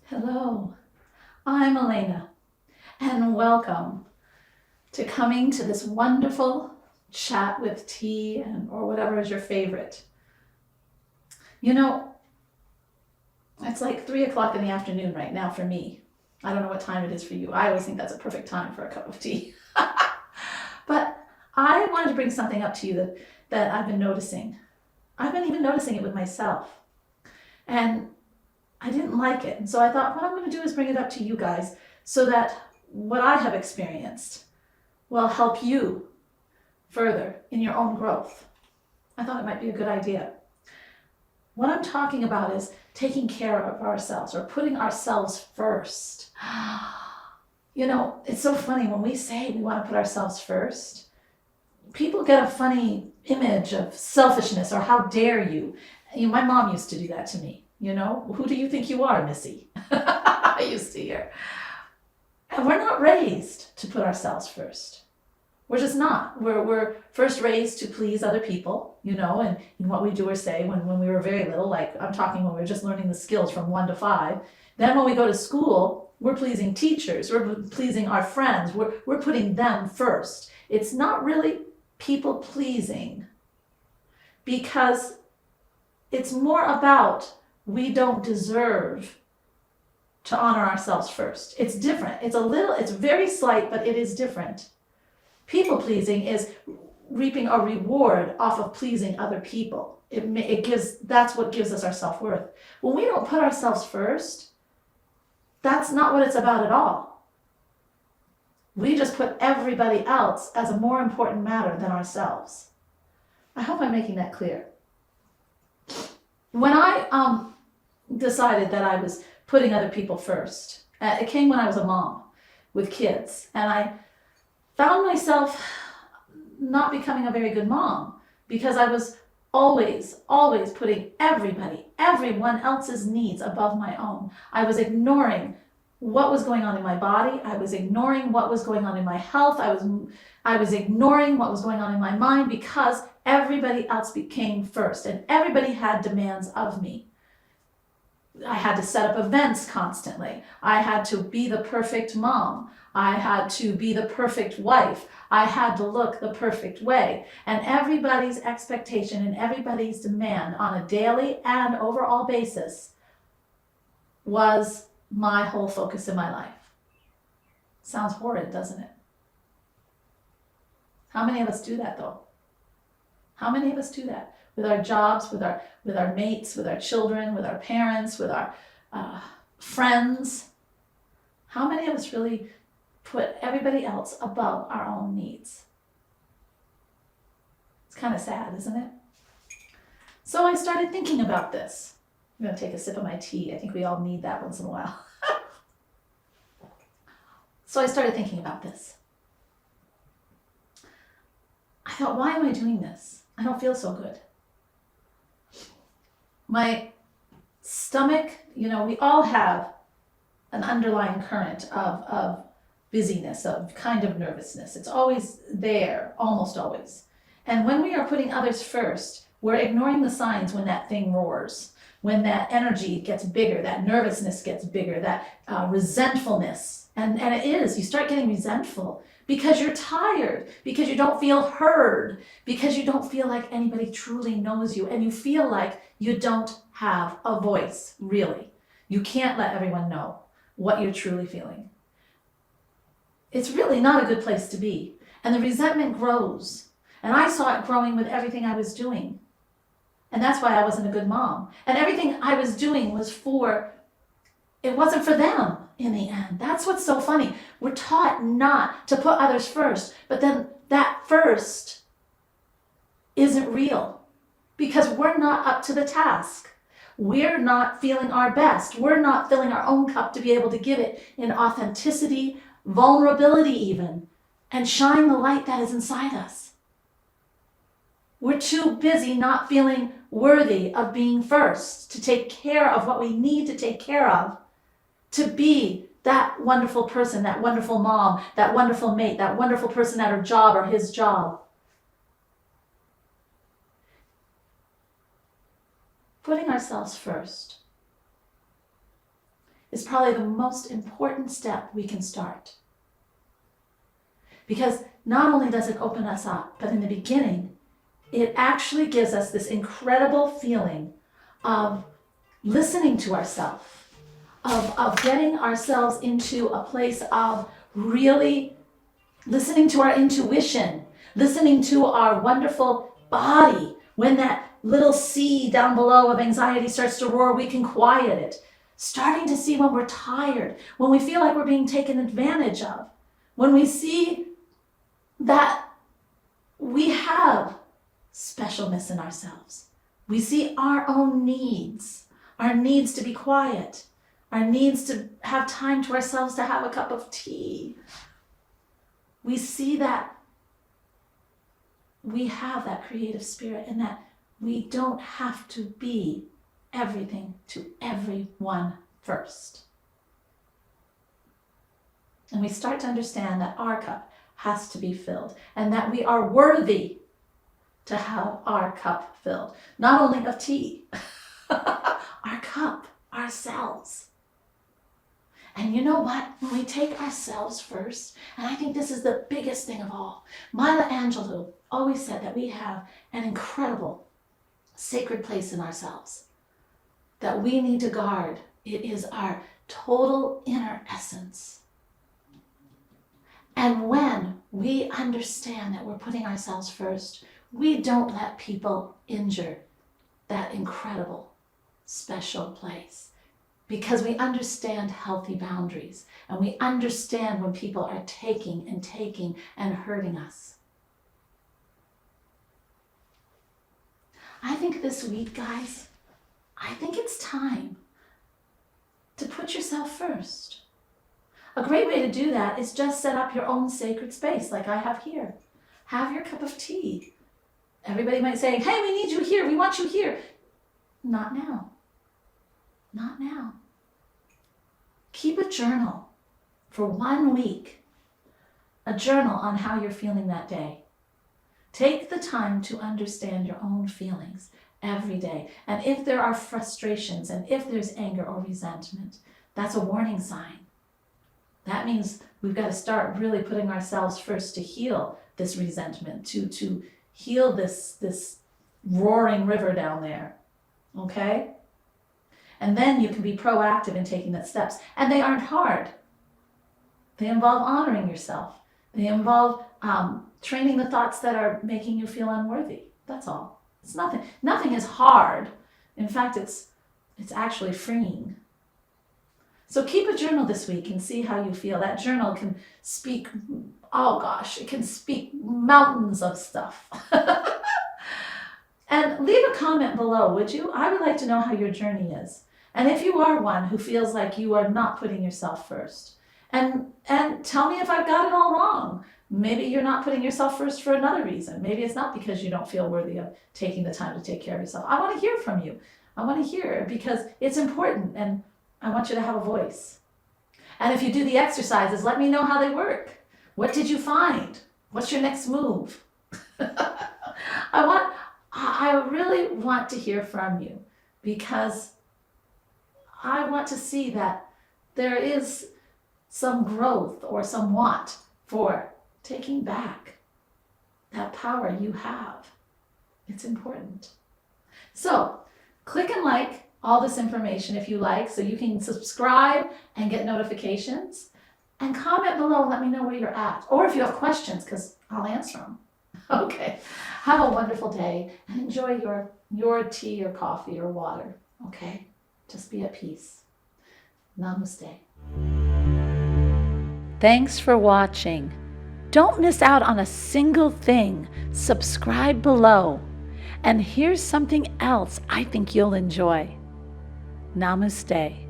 Hello, I'm Alena, and welcome to coming to this wonderful chat with tea or whatever is your favorite. You know, it's like 3 o'clock in the afternoon right now for me. I don't know what time it is for you. I always think that's a perfect time for a cup of tea. But I wanted to bring something up to you that I've been noticing. I've been even noticing it with myself. And I didn't like it. And so I thought what I'm going to do is bring it up to you guys so that what I have experienced will help you further in your own growth. I thought it might be a good idea. What I'm talking about is taking care of ourselves or putting ourselves first. You know, it's so funny when we say we want to put ourselves first, people get a funny image of selfishness or how dare you. My mom used to do that to me. You know, who do you think you are, Missy? I used to hear. And we're not raised to put ourselves first. We're just not. We're first raised to please other people, you know, and in what we do or say when we were very little, like I'm talking when we were just learning the skills from 1 to 5. Then when we go to school, we're pleasing teachers, we're pleasing our friends, we're putting them first. It's not really people pleasing because it's more about we don't deserve to honor ourselves first. It's different. It's very slight, but it is different. People pleasing is reaping a reward off of pleasing other people. That's what gives us our self-worth. When we don't put ourselves first, that's not what it's about at all. We just put everybody else as a more important matter than ourselves. I hope I'm making that clear. When I decided that I was putting other people first, it came when I was a mom with kids, and I found myself not becoming a very good mom because I was always putting everyone else's needs above my own. I was ignoring what was going on in my body. I was ignoring what was going on in my health. I was ignoring what was going on in my mind because everybody else came first and everybody had demands of me. I had to set up events constantly. I had to be the perfect mom. I had to be the perfect wife. I had to look the perfect way. And everybody's expectation and everybody's demand on a daily and overall basis was my whole focus in my life. Sounds horrid, doesn't it? How many of us do that though? How many of us do that? With our jobs, with our mates, with our children, with our parents, with our friends. How many of us really put everybody else above our own needs? It's kind of sad, isn't it? So I started thinking about this. I'm going to take a sip of my tea. I think we all need that once in a while. So I started thinking about this. I thought, why am I doing this? I don't feel so good. My stomach, you know, we all have an underlying current of busyness, of kind of nervousness. It's always there, almost always. And when we are putting others first, we're ignoring the signs when that thing roars, when that energy gets bigger, that nervousness gets bigger, that resentfulness. And it is, you start getting resentful because you're tired, because you don't feel heard, because you don't feel like anybody truly knows you, and you feel like you don't have a voice, really. You can't let everyone know what you're truly feeling. It's really not a good place to be. And the resentment grows. And I saw it growing with everything I was doing. And that's why I wasn't a good mom. And everything I was doing it wasn't for them in the end. That's what's so funny. We're taught not to put others first, but then that first isn't real because we're not up to the task. We're not feeling our best. We're not filling our own cup to be able to give it in authenticity, vulnerability even, and shine the light that is inside us. We're too busy not feeling worthy of being first, to take care of what we need to take care of, to be that wonderful person, that wonderful mom, that wonderful mate, that wonderful person at her job or his job. putting ourselves first is probably the most important step we can start. Because not only does it open us up, but in the beginning, it actually gives us this incredible feeling of listening to ourselves, of getting ourselves into a place of really listening to our intuition, listening to our wonderful body. When that little sea down below of anxiety starts to roar, we can quiet it. Starting to see when we're tired, when we feel like we're being taken advantage of, when we see that we have specialness in ourselves. We see our own needs, our needs to be quiet, our needs to have time to ourselves to have a cup of tea. We see that we have that creative spirit and that we don't have to be everything to everyone first. And we start to understand that our cup has to be filled and that we are worthy to have our cup filled. Not only of tea, our cup, ourselves. And you know what? When we take ourselves first, and I think this is the biggest thing of all, Maya Angelou always said that we have an incredible sacred place in ourselves that we need to guard. It is our total inner essence. And when we understand that we're putting ourselves first, we don't let people injure that incredible, special place. Because we understand healthy boundaries, and we understand when people are taking and hurting us. I think this week, guys, I think it's time to put yourself first. A great way to do that is just set up your own sacred space like I have here. Have your cup of tea. Everybody might say, hey, we need you here. We want you here. Not now. Not now. Keep a journal for 1 week. A journal on how you're feeling that day. Take the time to understand your own feelings every day. And if there are frustrations and if there's anger or resentment, that's a warning sign. That means we've got to start really putting ourselves first to heal this resentment, to heal this roaring river down there. Okay? And then you can be proactive in taking the steps. And they aren't hard. They involve honoring yourself. They involve training the thoughts that are making you feel unworthy. That's all. It's nothing. Nothing is hard. In fact, it's actually freeing. So keep a journal this week and see how you feel. That journal can speak, oh gosh, it can speak mountains of stuff. And leave a comment below, would you? I would like to know how your journey is. And if you are one who feels like you are not putting yourself first, and tell me if I've got it all wrong. Maybe you're not putting yourself first for another reason. Maybe it's not because you don't feel worthy of taking the time to take care of yourself. I want to hear from you. I want to hear because it's important and I want you to have a voice. And if you do the exercises, let me know how they work. What did you find? What's your next move? I really want to hear from you because I want to see that there is some growth or some want for taking back that power you have. It's important. So click and like all this information if you like, so you can subscribe and get notifications. And comment below and let me know where you're at. Or if you have questions, because I'll answer them. Okay. Have a wonderful day and enjoy your tea or coffee or water. Okay? Just be at peace. Namaste. Thanks for watching. Don't miss out on a single thing. Subscribe below. And here's something else I think you'll enjoy. Namaste.